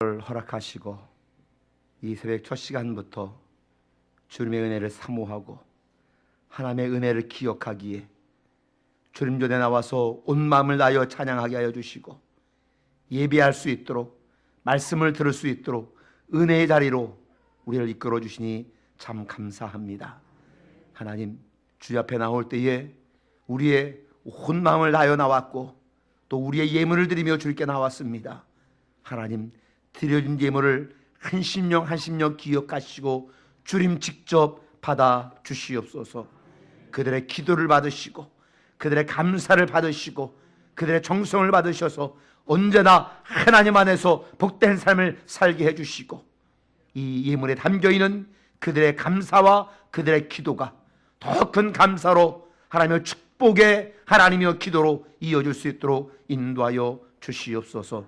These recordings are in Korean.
허락하시고 이 새벽 첫 시간부터 주님의 은혜를 사모하고 하나님의 은혜를 기억하기에 주님 전에 나와서 온 마음을 다하여 찬양하게 하여 주시고 예배할 수 있도록 말씀을 들을 수 있도록 은혜의 자리로 우리를 이끌어 주시니 참 감사합니다. 하나님, 주 앞에 나올 때에 우리의 온 마음을 다하여 나왔고 또 우리의 예물을 드리며 주께 나왔습니다. 하나님, 드려진 예물을 한 심령 한 심령 기억하시고 주님 직접 받아 주시옵소서. 그들의 기도를 받으시고 그들의 감사를 받으시고 그들의 정성을 받으셔서 언제나 하나님 안에서 복된 삶을 살게 해주시고 이 예물에 담겨있는 그들의 감사와 그들의 기도가 더 큰 감사로 하나님의 축복의 하나님의 기도로 이어질 수 있도록 인도하여 주시옵소서.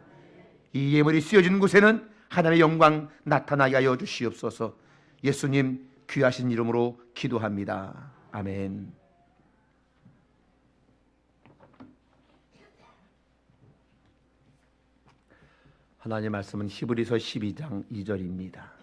이 예물이 쓰여진 곳에는 하나님의 영광 나타나게 하여 주시옵소서. 예수님 귀하신 이름으로 기도합니다. 아멘. 하나님의 말씀은 히브리서 12장 2절입니다.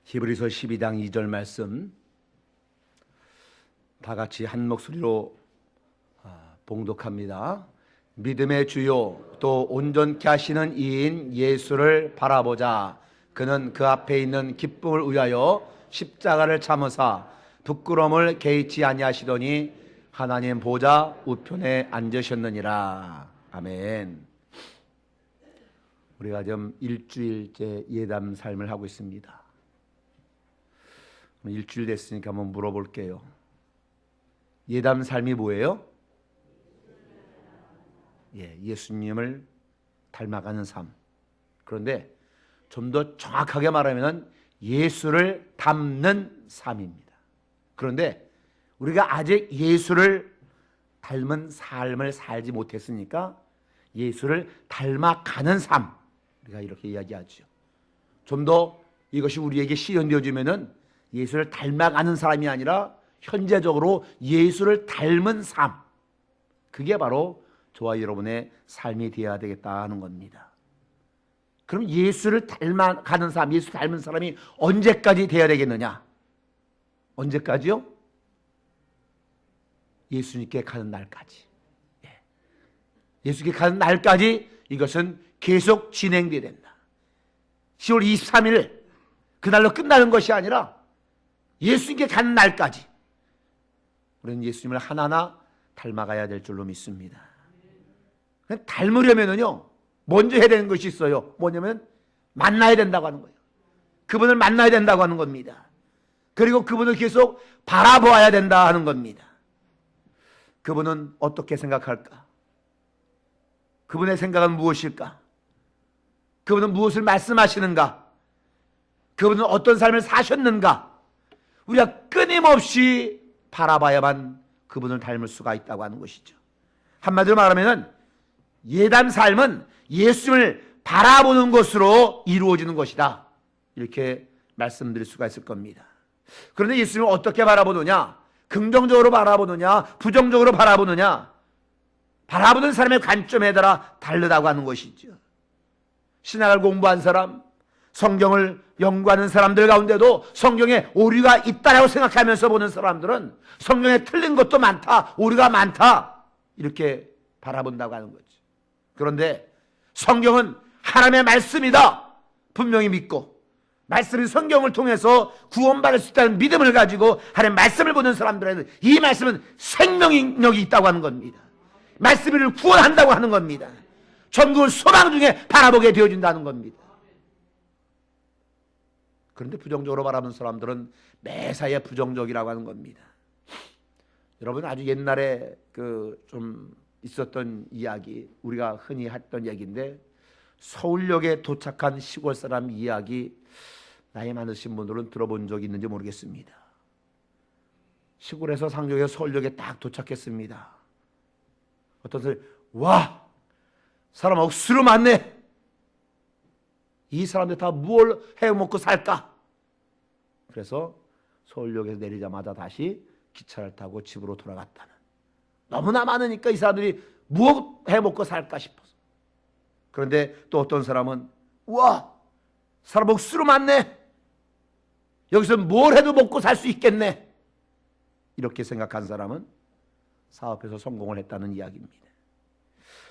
히브리서 12장 2절 말씀 다 같이 한 목소리로 봉독합니다. 믿음의 주요 또 온전케 하시는 이인 예수를 바라보자. 그는 그 앞에 있는 기쁨을 위하여 십자가를 참으사 부끄러움을 개의치 아니하시더니 하나님 보좌 우편에 앉으셨느니라. 아멘. 우리가 지금 일주일째 예담 삶을 하고 있습니다. 일주일 됐으니까 한번 물어볼게요. 예담 삶이 뭐예요? 예수님을 닮아가는 삶. 그런데 좀 더 정확하게 말하면 예수를 닮는 삶입니다. 그런데 우리가 아직 예수를 닮은 삶을 살지 못했으니까 예수를 닮아가는 삶, 우리가 이렇게 이야기하죠. 좀 더 이것이 우리에게 실현되어지면은 예수를 닮아가는 사람이 아니라 현재적으로 예수를 닮은 삶, 그게 바로 저와 여러분의 삶이 되어야 되겠다 하는 겁니다. 그럼 예수를 닮아가는 사람, 예수 닮은 사람이 언제까지 되어야 되겠느냐? 언제까지요? 예수님께 가는 날까지. 예수님께 가는 날까지 이것은 계속 진행되어야 된다. 10월 23일 그날로 끝나는 것이 아니라 예수님께 가는 날까지 우리는 예수님을 하나하나 닮아가야 될 줄로 믿습니다. 닮으려면요 먼저 해야 되는 것이 있어요. 뭐냐면 만나야 된다고 하는 거예요. 그분을 만나야 된다고 하는 겁니다. 그리고 그분을 계속 바라보아야 된다 하는 겁니다. 그분은 어떻게 생각할까? 그분의 생각은 무엇일까? 그분은 무엇을 말씀하시는가? 그분은 어떤 삶을 사셨는가? 우리가 끊임없이 바라봐야만 그분을 닮을 수가 있다고 하는 것이죠. 한마디로 말하면 예담 삶은 예수님을 바라보는 것으로 이루어지는 것이다, 이렇게 말씀드릴 수가 있을 겁니다. 그런데 예수님을 어떻게 바라보느냐? 긍정적으로 바라보느냐? 부정적으로 바라보느냐? 바라보는 사람의 관점에 따라 다르다고 하는 것이죠. 신학을 공부한 사람, 성경을 연구하는 사람들 가운데도 성경에 오류가 있다라고 생각하면서 보는 사람들은 성경에 틀린 것도 많다, 오류가 많다, 이렇게 바라본다고 하는 거죠. 그런데 성경은 하나님의 말씀이다 분명히 믿고, 말씀이 성경을 통해서 구원받을 수 있다는 믿음을 가지고 하나님의 말씀을 보는 사람들에는 이 말씀은 생명력이 있다고 하는 겁니다. 말씀이 우리를 구원한다고 하는 겁니다. 천국을 소망 중에 바라보게 되어진다는 겁니다. 그런데 부정적으로 바라보는 사람들은 매사에 부정적이라고 하는 겁니다. 여러분, 아주 옛날에 좀 있었던 이야기, 우리가 흔히 했던 얘기인데, 서울역에 도착한 시골 사람 이야기, 나이 많으신 분들은 들어본 적이 있는지 모르겠습니다. 시골에서 상륙에서 서울역에 딱 도착했습니다. 어떤 사람이 와, 사람 억수로 많네. 이 사람들 다 뭘 해먹고 살까? 그래서 서울역에서 내리자마자 다시 기차를 타고 집으로 돌아갔다는. 너무나 많으니까 이 사람들이 무엇 해먹고 살까 싶어서. 그런데 또 어떤 사람은 와, 사람 억수로 많네. 여기서 뭘 해도 먹고 살 수 있겠네. 이렇게 생각한 사람은 사업에서 성공을 했다는 이야기입니다.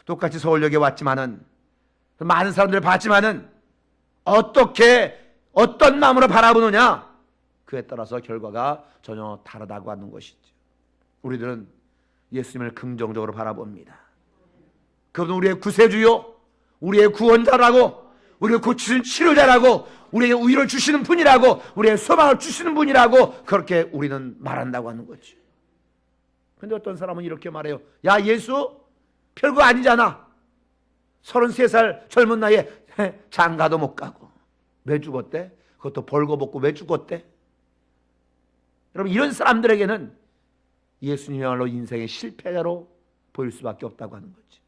똑같이 서울역에 왔지만은 많은 사람들을 봤지만은 어떻게 어떤 마음으로 바라보느냐, 그에 따라서 결과가 전혀 다르다고 하는 것이죠. 우리들은 예수님을 긍정적으로 바라봅니다. 그분은 우리의 구세주요, 우리의 구원자라고, 우리의 고치신 치료자라고, 우리에게 위로를 주시는 분이라고, 우리의 소망을 주시는 분이라고 그렇게 우리는 말한다고 하는 거죠. 그런데 어떤 사람은 이렇게 말해요. 야, 예수 별거 아니잖아. 33살 젊은 나이에 장가도 못 가고 왜 죽었대? 그것도 벌거벗고 왜 죽었대? 여러분, 이런 사람들에게는 예수님이야말로 인생의 실패자로 보일 수밖에 없다고 하는 거죠.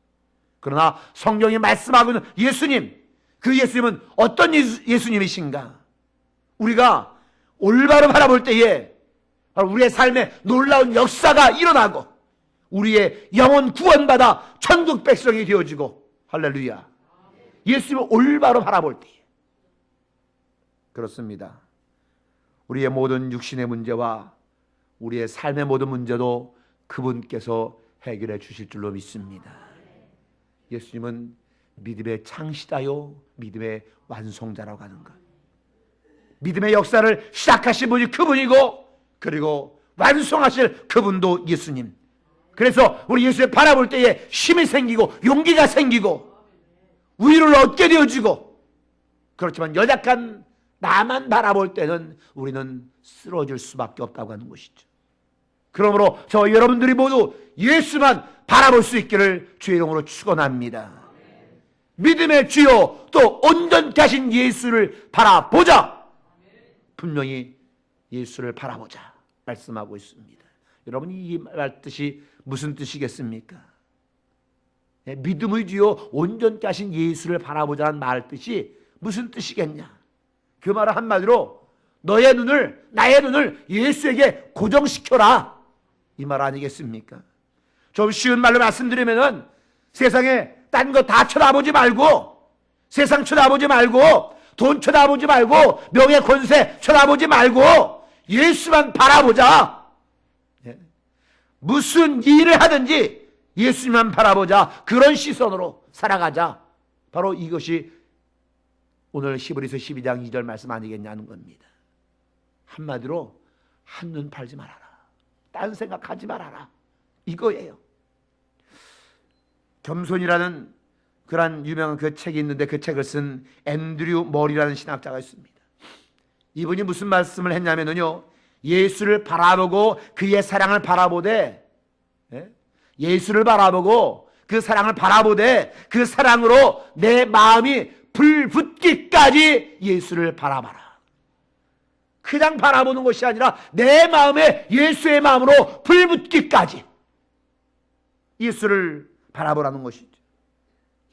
그러나 성경이 말씀하고 있는 예수님, 그 예수님은 어떤 예수님이신가? 우리가 올바로 바라볼 때에 우리의 삶에 놀라운 역사가 일어나고 우리의 영혼 구원받아 천국 백성이 되어지고, 할렐루야, 예수님을 올바로 바라볼 때에. 그렇습니다. 우리의 모든 육신의 문제와 우리의 삶의 모든 문제도 그분께서 해결해 주실 줄로 믿습니다. 예수님은 믿음의 창시자요 믿음의 완성자라고 하는 것. 믿음의 역사를 시작하신 분이 그분이고, 그리고 완성하실 그분도 예수님. 그래서 우리 예수를 바라볼 때에 힘이 생기고 용기가 생기고 위로를 얻게 되어지고, 그렇지만 연약한 나만 바라볼 때는 우리는 쓰러질 수밖에 없다고 하는 것이죠. 그러므로 저 여러분들이 모두 예수만 바라볼 수 있기를 주의 이름으로 축원합니다. 믿음의 주요 또 온전케 하신 예수를 바라보자. 분명히 예수를 바라보자 말씀하고 있습니다. 여러분, 이 말 뜻이 무슨 뜻이겠습니까? 믿음의 주요 온전케 하신 예수를 바라보자는 말 뜻이 무슨 뜻이겠냐? 그 말은 한마디로 너의 눈을, 나의 눈을 예수에게 고정시켜라, 이 말 아니겠습니까? 좀 쉬운 말로 말씀드리면은 세상에 딴 거 다 쳐다보지 말고, 세상 쳐다보지 말고, 돈 쳐다보지 말고, 명예 권세 쳐다보지 말고 예수만 바라보자. 무슨 일을 하든지 예수님만 바라보자. 그런 시선으로 살아가자. 바로 이것이 오늘 히브리서 12장 2절 말씀 아니겠냐는 겁니다. 한마디로 한눈 팔지 말아라, 딴 생각하지 말아라, 이거예요. 겸손이라는 그런 유명한 그 책이 있는데, 그 책을 쓴 앤드류 머리라는 신학자가 있습니다. 이분이 무슨 말씀을 했냐면요, 예수를 바라보고 그의 사랑을 바라보되, 예수를 바라보고 그 사랑을 바라보되 그 사랑으로 내 마음이 불붙기까지 예수를 바라봐라. 그냥 바라보는 것이 아니라 내 마음에 예수의 마음으로 불붙기까지 예수를 바라보라는 것이죠.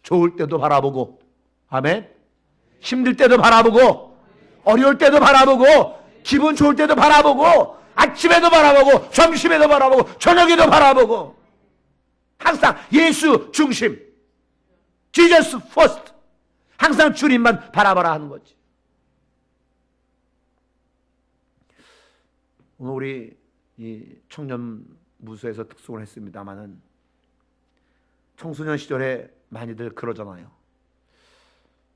좋을 때도 바라보고, 아멘. 힘들 때도 바라보고, 어려울 때도 바라보고, 기분 좋을 때도 바라보고, 아침에도 바라보고, 점심에도 바라보고, 저녁에도 바라보고, 항상 예수 중심, Jesus first, 항상 주님만 바라봐라 하는 거지. 오늘 우리 이 청년무소에서 특송을 했습니다마는 청소년 시절에 많이들 그러잖아요.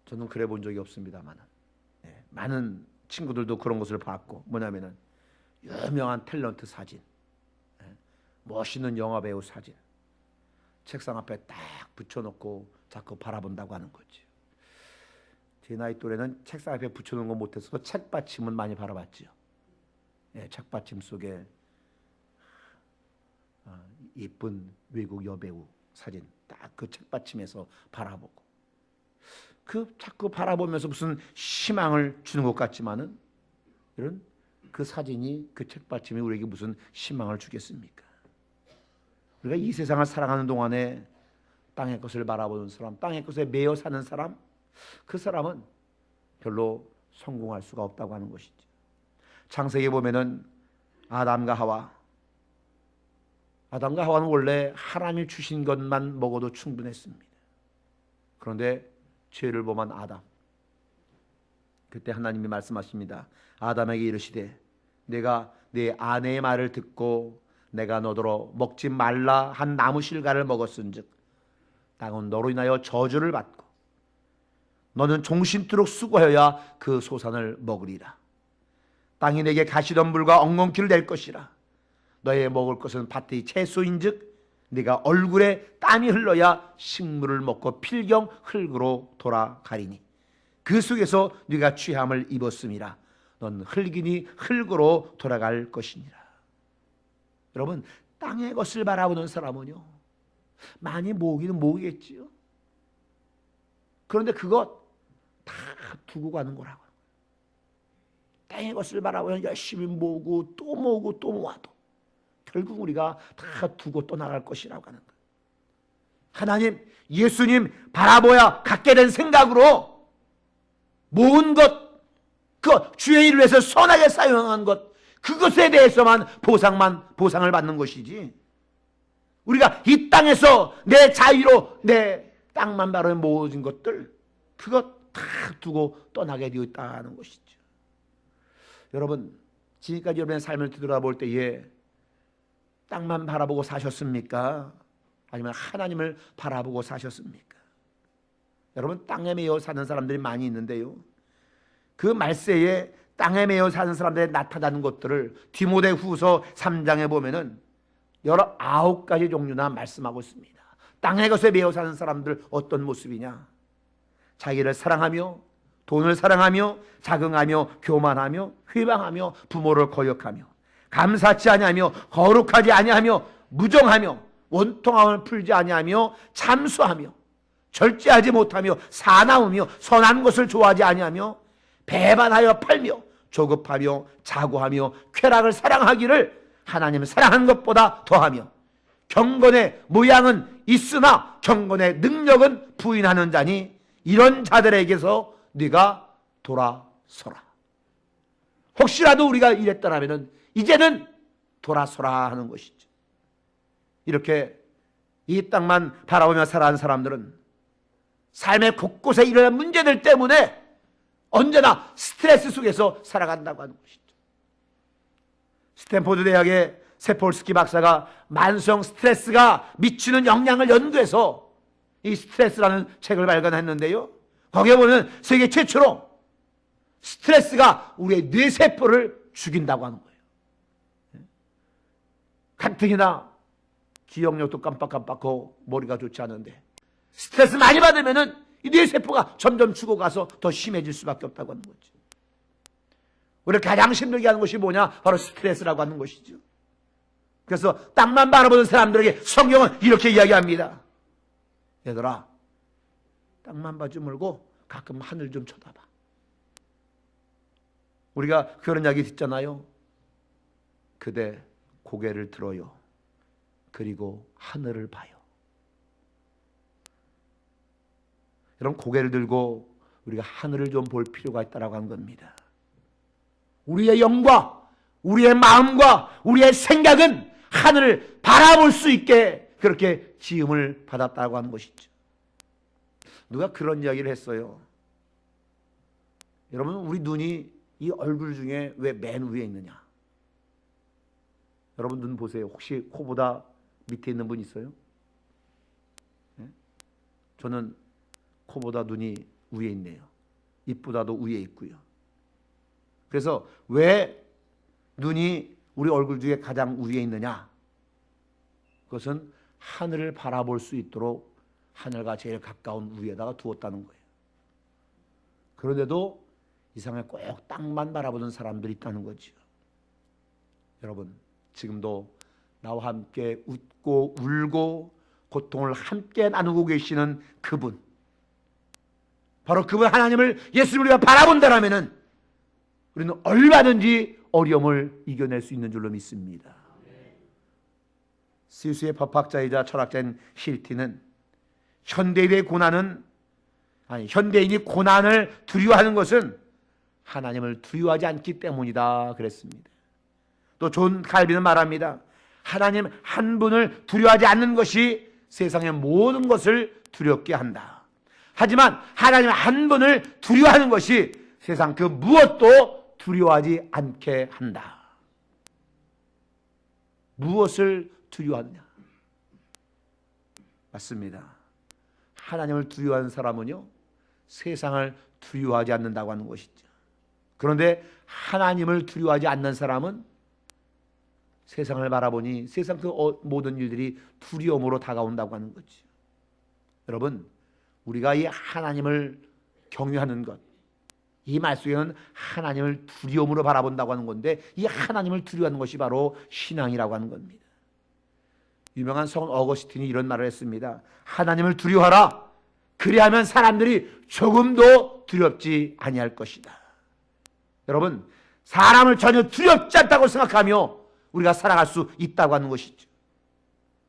저는 그래 본 적이 없습니다마는 많은 친구들도 그런 것을 봤고, 뭐냐면은 유명한 탤런트 사진, 멋있는 영화배우 사진 책상 앞에 딱 붙여놓고 자꾸 바라본다고 하는 거지. 제 나이 또래는 책상 앞에 붙여놓은 거 못해서도 책받침은 많이 바라봤죠. 책받침 속에 예쁜 외국 여배우 사진 딱 그 책받침에서 바라보고, 그 자꾸 바라보면서 무슨 희망을 주는 것 같지만은 이런 그 사진이, 그 책받침이 우리에게 무슨 희망을 주겠습니까? 우리가 이 세상을 살아가는 동안에 땅의 것을 바라보는 사람, 땅의 것에 매여 사는 사람, 그 사람은 별로 성공할 수가 없다고 하는 것이죠. 창세기에 보면은 아담과 하와는 원래 하나님이 주신 것만 먹어도 충분했습니다. 그런데 죄를 범한 아담, 그때 하나님이 말씀하십니다. 아담에게 이르시되 내가 네 아내의 말을 듣고 내가 너더러 먹지 말라 한 나무 실과를 먹었은즉 땅은 너로 인하여 저주를 받고 너는 종신토록 수고하여야 그 소산을 먹으리라. 땅이 내게 가시덤불과 엉겅퀴를 낼 것이라. 너의 먹을 것은 밭의 채소인즉 네가 얼굴에 땀이 흘러야 식물을 먹고 필경 흙으로 돌아가리니 그 속에서 네가 취함을 입었음이라. 넌 흙이니 흙으로 돌아갈 것이니라. 여러분, 땅의 것을 바라보는 사람은요, 많이 모으기는 모으겠지요. 그런데 그것 다 두고 가는 거라고. 땅의 것을 바라보면 열심히 모으고 또 모으고 또 모아도 결국 우리가 다 두고 떠나갈 것이라고 하는 거예요. 하나님, 예수님 바라보야 갖게 된 생각으로 모은 것, 그 주의 일을 위해서 선하게 사용한 것, 그것에 대해서만 보상을 받는 것이지, 우리가 이 땅에서 내 자유로 내 땅만 바로 모아진 것들, 그것 다 두고 떠나게 되어 있다는 것이죠. 여러분, 지금까지 여러분의 삶을 뒤돌아볼 때에 땅만 바라보고 사셨습니까? 아니면 하나님을 바라보고 사셨습니까? 여러분, 땅에 매여 사는 사람들이 많이 있는데요, 그 말세에 땅에 매여 사는 사람들이 나타나는 것들을 디모데후서 3장에 보면은 19가지 종류나 말씀하고 있습니다. 땅의 것에 매여 사는 사람들 어떤 모습이냐? 자기를 사랑하며 돈을 사랑하며 자긍하며 교만하며 회방하며 부모를 거역하며 감사치 아니하며 거룩하지 아니하며 무정하며 원통함을 풀지 아니하며 잠수하며 절제하지 못하며 사나우며 선한 것을 좋아하지 아니하며 배반하여 팔며 조급하며 자고하며 쾌락을 사랑하기를 하나님을 사랑하는 것보다 더하며 경건의 모양은 있으나 경건의 능력은 부인하는 자니 이런 자들에게서 네가 돌아서라. 혹시라도 우리가 이랬더라면 이제는 돌아서라 하는 것이죠. 이렇게 이 땅만 바라보며 살아가는 사람들은 삶의 곳곳에 일어난 문제들 때문에 언제나 스트레스 속에서 살아간다고 하는 것이죠. 스탠포드 대학의 세폴스키 박사가 만성 스트레스가 미치는 영향을 연구해서 이 스트레스라는 책을 발간했는데요, 거기에 보면 세계 최초로 스트레스가 우리의 뇌세포를 죽인다고 하는 거예요. 가뜩이나 기억력도 깜빡깜빡하고 머리가 좋지 않은데 스트레스 많이 받으면은 이 뇌세포가 점점 죽어가서 더 심해질 수밖에 없다고 하는 거죠. 우리를 가장 힘들게 하는 것이 뭐냐? 바로 스트레스라고 하는 것이죠. 그래서 땅만 바라보는 사람들에게 성경은 이렇게 이야기합니다. 얘들아, 땅만 봐지 말고 가끔 하늘 좀 쳐다봐. 우리가 그런 이야기 듣잖아요. 그대 고개를 들어요. 그리고 하늘을 봐요. 여러분, 고개를 들고 우리가 하늘을 좀 볼 필요가 있다고 하는 겁니다. 우리의 영과 우리의 마음과 우리의 생각은 하늘을 바라볼 수 있게 그렇게 지음을 받았다고 하는 것이죠. 누가 그런 이야기를 했어요. 여러분, 우리 눈이 이 얼굴 중에 왜 맨 위에 있느냐? 여러분 눈 보세요. 혹시 코보다 밑에 있는 분 있어요? 네? 저는 코보다 눈이 위에 있네요. 입보다도 위에 있고요. 그래서 왜 눈이 우리 얼굴 중에 가장 위에 있느냐? 그것은 하늘을 바라볼 수 있도록 하늘과 제일 가까운 위에다가 두었다는 거예요. 그런데도 이상하게 꼭 땅만 바라보는 사람들이 있다는 거죠. 여러분, 지금도 나와 함께 웃고 울고 고통을 함께 나누고 계시는 그분, 바로 그분 하나님을, 예수를 우리가 바라본다라면은 우리는 얼마든지 어려움을 이겨낼 수 있는 줄로 믿습니다. 스위스의 법학자이자 철학자인 힐티는 현대인의 고난은 현대인이 고난을 두려워하는 것은 하나님을 두려워하지 않기 때문이다 그랬습니다. 또 존 칼빈은 말합니다. 하나님 한 분을 두려워하지 않는 것이 세상의 모든 것을 두렵게 한다. 하지만 하나님 한 분을 두려워하는 것이 세상 그 무엇도 두려워하지 않게 한다. 무엇을 두려워하느냐? 맞습니다. 하나님을 두려워하는 사람은요, 세상을 두려워하지 않는다고 하는 것이죠. 그런데 하나님을 두려워하지 않는 사람은 세상을 바라보니 세상 그 모든 일들이 두려움으로 다가온다고 하는 거죠. 여러분, 우리가 이 하나님을 경외하는 것, 이 말 속에는 하나님을 두려움으로 바라본다고 하는 건데, 이 하나님을 두려워하는 것이 바로 신앙이라고 하는 겁니다. 유명한 성 어거스틴이 이런 말을 했습니다. 하나님을 두려워하라. 그리하면 사람들이 조금도 두렵지 아니할 것이다. 여러분, 사람을 전혀 두렵지 않다고 생각하며 우리가 살아갈 수 있다고 하는 것이죠.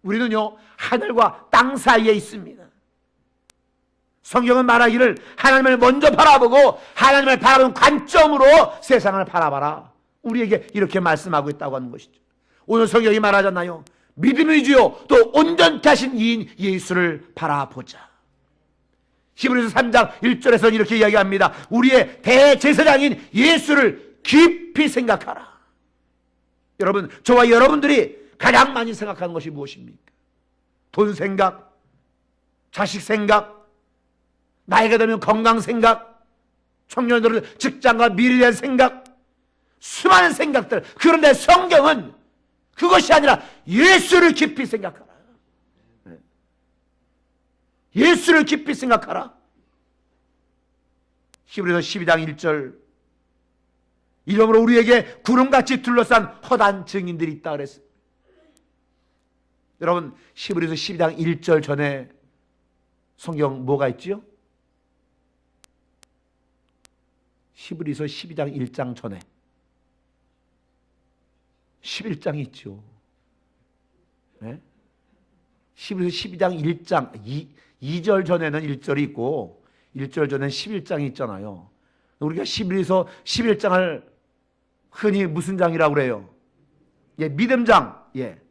우리는요, 하늘과 땅 사이에 있습니다. 성경은 말하기를 하나님을 먼저 바라보고 하나님을 바라보는 관점으로 세상을 바라봐라. 우리에게 이렇게 말씀하고 있다고 하는 것이죠. 오늘 성경이 말하잖아요. 믿음의 주요 또 온전케 하신 이인 예수를 바라보자. 히브리서 3장 1절에서는 이렇게 이야기합니다. 우리의 대제사장인 예수를 깊이 생각하라. 여러분, 저와 여러분들이 가장 많이 생각하는 것이 무엇입니까? 돈 생각, 자식 생각, 나이가 들면 건강 생각, 청년들은 직장과 미래에 대한 생각, 수많은 생각들. 그런데 성경은 그것이 아니라 예수를 깊이 생각하라. 예수를 깊이 생각하라. 히브리서 12장 1절, 이러므로 우리에게 구름같이 둘러싼 허다한 증인들이 있다 그랬어요. 여러분, 히브리서 12장 1절 전에 성경 뭐가 있지요? 히브리서 12장 1장 전에 11장이 있죠. 네? 히브리서 12장 1장 2절 전에는 1절이 있고 1절 전에는 11장이 있잖아요. 우리가 히브리서 11장을 흔히 무슨 장이라고 그래요? 예, 믿음장. 예.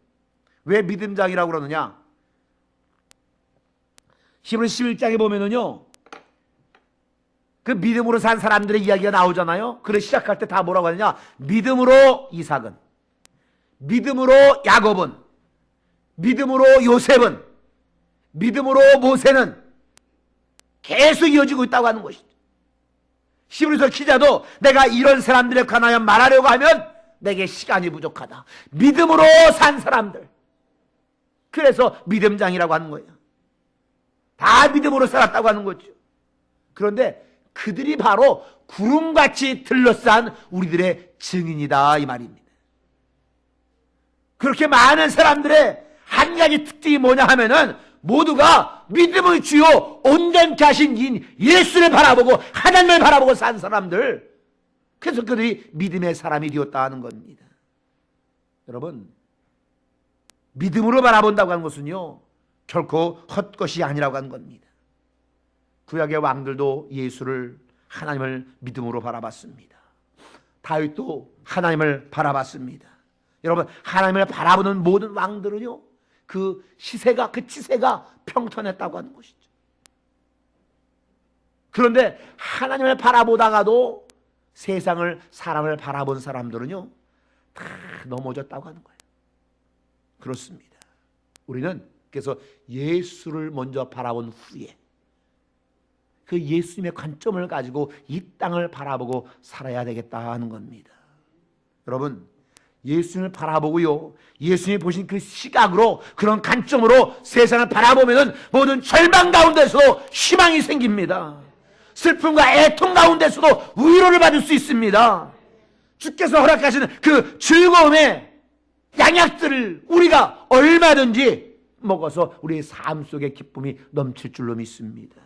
왜 믿음장이라고 그러느냐? 히브리서 11장에 보면은요, 그 믿음으로 산 사람들의 이야기가 나오잖아요. 그래 시작할 때 다 뭐라고 하느냐? 믿음으로 이삭은, 믿음으로 야곱은, 믿음으로 요셉은, 믿음으로 모세는 계속 이어지고 있다고 하는 것이죠. 히브리서 기자도 내가 이런 사람들에 관하여 말하려고 하면 내게 시간이 부족하다. 믿음으로 산 사람들. 그래서 믿음장이라고 하는 거예요. 다 믿음으로 살았다고 하는 거죠. 그런데 그들이 바로 구름같이 들러싼 우리들의 증인이다 이 말입니다. 그렇게 많은 사람들의 한 가지 특징이 뭐냐 하면은 모두가 믿음의 주요 온전케 하신 인 예수를 바라보고 하나님을 바라보고 산 사람들. 그래서 그들이 믿음의 사람이 되었다 하는 겁니다. 여러분, 믿음으로 바라본다고 하는 것은요, 결코 헛것이 아니라고 하는 겁니다. 구약의 왕들도 예수를, 하나님을 믿음으로 바라봤습니다. 다윗도 하나님을 바라봤습니다. 여러분, 하나님을 바라보는 모든 왕들은요, 그 시세가, 그 치세가 평탄했다고 하는 것이죠. 그런데 하나님을 바라보다가도 세상을, 사람을 바라본 사람들은요, 다 넘어졌다고 하는 거예요. 그렇습니다. 우리는 그래서 예수를 먼저 바라본 후에 그 예수님의 관점을 가지고 이 땅을 바라보고 살아야 되겠다 하는 겁니다. 여러분, 예수님을 바라보고요, 예수님이 보신 그 시각으로, 그런 관점으로 세상을 바라보면은 모든 절망 가운데서도 희망이 생깁니다. 슬픔과 애통 가운데서도 위로를 받을 수 있습니다. 주께서 허락하시는 그 즐거움의 양약들을 우리가 얼마든지 먹어서 우리의 삶 속에 기쁨이 넘칠 줄로 믿습니다.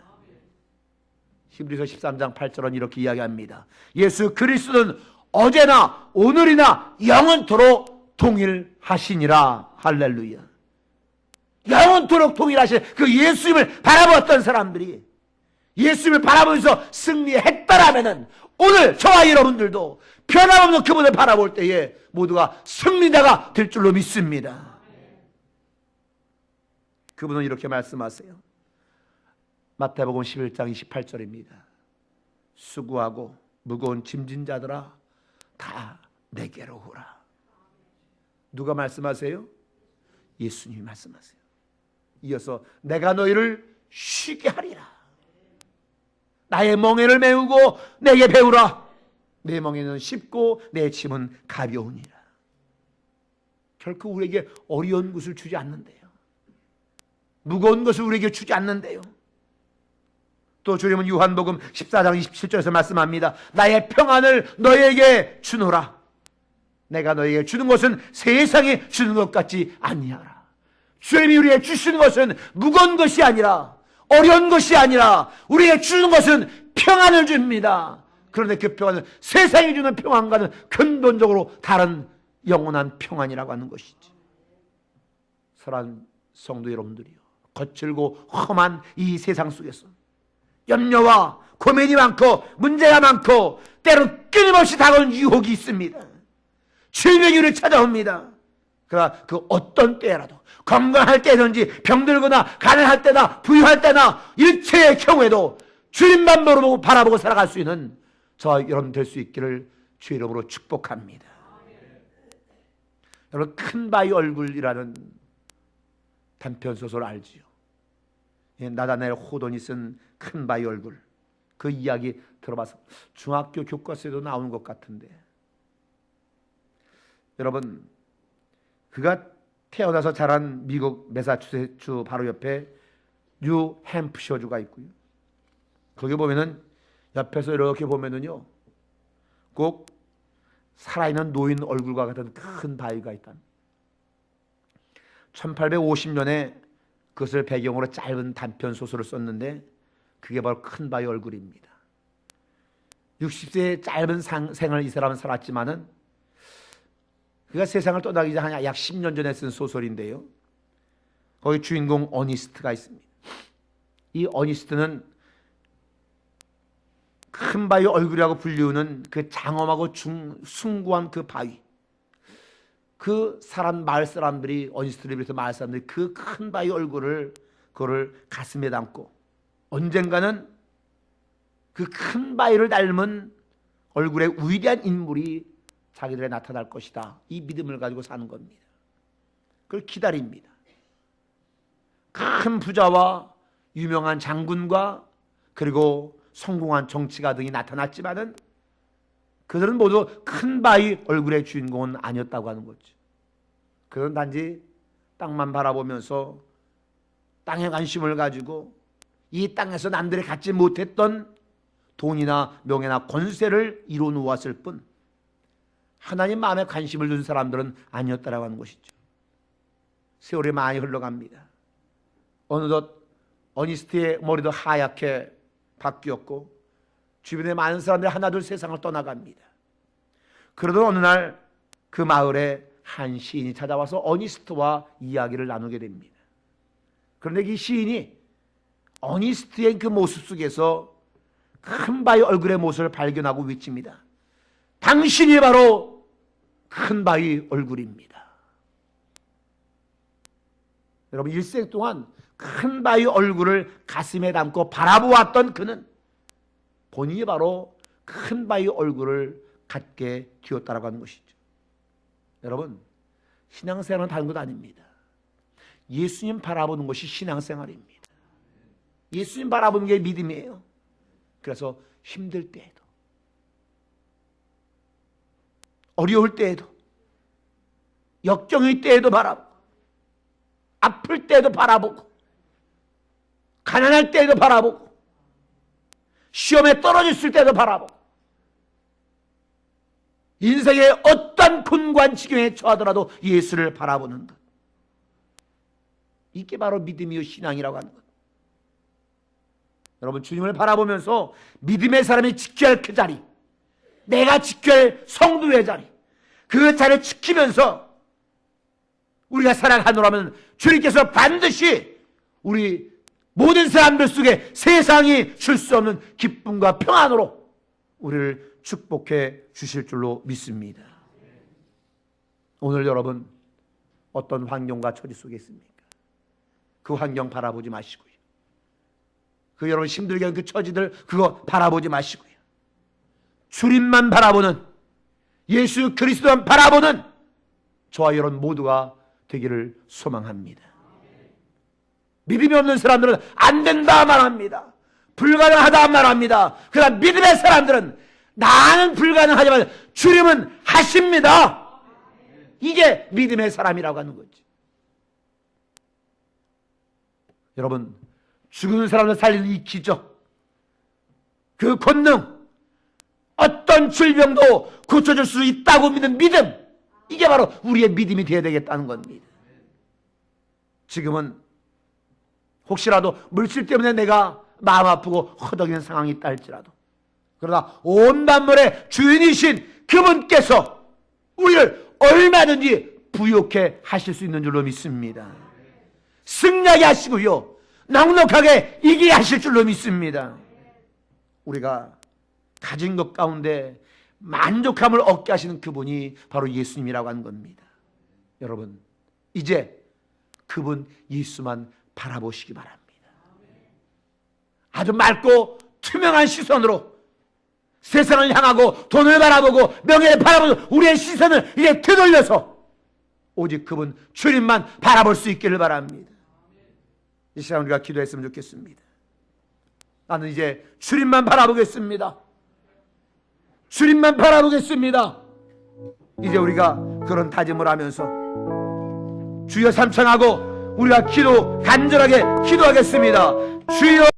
히브리서 13장 8절은 이렇게 이야기합니다. 예수 그리스도는 어제나 오늘이나 영원토록 동일하시니라. 할렐루야. 영원토록 동일하신 그 예수님을 바라보았던 사람들이 예수님을 바라보면서 승리했다라면은 오늘 저와 여러분들도 변함없는 그분을 바라볼 때에 모두가 승리자가 될 줄로 믿습니다. 그분은 이렇게 말씀하세요. 마태복음 11장 28절입니다. 수고하고 무거운 짐진 자들아 다 내게로 오라. 누가 말씀하세요? 예수님이 말씀하세요. 이어서 내가 너희를 쉬게 하리라. 나의 멍에를 메우고 내게 배우라. 내 멍에는 쉽고 내 짐은 가벼우니라. 결코 우리에게 어려운 것을 주지 않는데요. 무거운 것을 우리에게 주지 않는데요. 또 주님은 요한복음 14장 27절에서 말씀합니다. 나의 평안을 너희에게 주노라. 내가 너희에게 주는 것은 세상이 주는 것 같지 아니하라. 주님이 우리에게 주시는 것은 무거운 것이 아니라 어려운 것이 아니라 우리에게 주는 것은 평안을 줍니다. 그런데 그 평안은 세상이 주는 평안과는 근본적으로 다른 영원한 평안이라고 하는 것이지. 사랑하는 성도 여러분들이요, 거칠고 험한 이 세상 속에서 염려와 고민이 많고 문제가 많고 때로는 끊임없이 다가오는 유혹이 있습니다. 질병이 우리를 찾아옵니다. 그러나 그 어떤 때라도 건강할 때든지 병들거나 가난할 때나 부유할 때나 일체의 경우에도 주님만 바라보고 살아갈 수 있는 저와 여러분 될 수 있기를 주의 이름으로 축복합니다. 여러분, 큰 바위 얼굴이라는 단편소설 알지요? 나다나엘 호돈이 쓴 큰 바위 얼굴, 그 이야기 들어봐서 중학교 교과서에도 나오는 것 같은데, 여러분, 그가 태어나서 자란 미국 매사추세츠 바로 옆에 뉴 햄프셔주가 있고요. 거기 보면은 옆에서 이렇게 보면은요, 꼭 살아있는 노인 얼굴과 같은 큰 바위가 있다. 1850년에 그것을 배경으로 짧은 단편 소설을 썼는데 그게 바로 큰 바위 얼굴입니다. 60세의 짧은 생을 이 사람은 살았지만은 그가 세상을 떠나기 전 약 10년 전에 쓴 소설인데요. 거기 주인공 어니스트가 있습니다. 이 어니스트는 큰 바위 얼굴이라고 불리우는 그 장엄하고 숭고한 그 바위, 그 마을 사람들이, 어니스트를 비롯해서 마을 사람들이 그 큰 바위 얼굴을 그거를 가슴에 담고 언젠가는 그 큰 바위를 닮은 얼굴의 위대한 인물이 자기들에 나타날 것이다, 이 믿음을 가지고 사는 겁니다. 그걸 기다립니다. 큰 부자와 유명한 장군과 그리고 성공한 정치가 등이 나타났지만은 그들은 모두 큰 바위 얼굴의 주인공은 아니었다고 하는 거죠. 그들은 단지 땅만 바라보면서 땅에 관심을 가지고 이 땅에서 남들이 갖지 못했던 돈이나 명예나 권세를 이루어 놓았을 뿐 하나님 마음에 관심을 둔 사람들은 아니었다라고 하는 것이죠. 세월이 많이 흘러갑니다. 어느덧 어니스트의 머리도 하얗게 바뀌었고 주변에 많은 사람들이 하나둘 세상을 떠나갑니다. 그러던 어느 날 그 마을에 한 시인이 찾아와서 어니스트와 이야기를 나누게 됩니다. 그런데 이 시인이 어니스트의 그 모습 속에서 큰 바위 얼굴의 모습을 발견하고 외칩니다. 당신이 바로 큰 바위 얼굴입니다. 여러분, 일생 동안 큰 바위 얼굴을 가슴에 담고 바라보았던 그는 본인이 바로 큰 바위 얼굴을 갖게 되었다라고 하는 것이죠. 여러분, 신앙생활은 다른 것 아닙니다. 예수님 바라보는 것이 신앙생활입니다. 예수님 바라보는 게 믿음이에요. 그래서 힘들 때에도, 어려울 때에도, 역경의 때에도 바라보고, 아플 때에도 바라보고, 가난할 때에도 바라보고, 시험에 떨어졌을 때도 바라보고, 인생의 어떤 곤고한 지경에 처하더라도 예수를 바라보는 것, 이게 바로 믿음이요 신앙이라고 하는 것. 여러분, 주님을 바라보면서 믿음의 사람이 지켜야 할 그 자리, 내가 지켜야 할 성도의 자리, 그 자리를 지키면서 우리가 살아가노라면 주님께서 반드시 우리 모든 사람들 속에 세상이 줄 수 없는 기쁨과 평안으로 우리를 축복해 주실 줄로 믿습니다. 오늘 여러분 어떤 환경과 처지 속에 있습니까? 그 환경 바라보지 마시고요. 그 여러분 힘들게 하는 그 처지들 그거 바라보지 마시고요. 주님만 바라보는, 예수 그리스도만 바라보는 저와 여러분 모두가 되기를 소망합니다. 믿음이 없는 사람들은 안 된다 말합니다. 불가능하다 말합니다. 그러나 믿음의 사람들은 나는 불가능하지만 주님은 하십니다. 이게 믿음의 사람이라고 하는 거지. 여러분, 죽은 사람을 살리는 이 기적, 그 권능, 어떤 질병도 고쳐줄 수 있다고 믿는 믿음, 이게 바로 우리의 믿음이 되어야 되겠다는 겁니다. 지금은 혹시라도 물질 때문에 내가 마음 아프고 허덕이는 상황이 있다 할지라도, 그러나 온 만물의 주인이신 그분께서 우리를 얼마든지 부유케 하실 수 있는 줄로 믿습니다. 승리하게 하시고요, 넉넉하게 이기게 하실 줄로 믿습니다. 우리가 가진 것 가운데 만족함을 얻게 하시는 그분이 바로 예수님이라고 하는 겁니다. 여러분, 이제 그분 예수만 바라보시기 바랍니다. 아주 맑고 투명한 시선으로 세상을 향하고 돈을 바라보고 명예를 바라보고 우리의 시선을 이제 되돌려서 오직 그분 주님만 바라볼 수 있기를 바랍니다. 이 시간 우리가 기도했으면 좋겠습니다. 나는 이제 주님만 바라보겠습니다. 주님만 바라보겠습니다. 이제 우리가 그런 다짐을 하면서 주여 삼창하고 우리가 간절하게 기도하겠습니다. 주여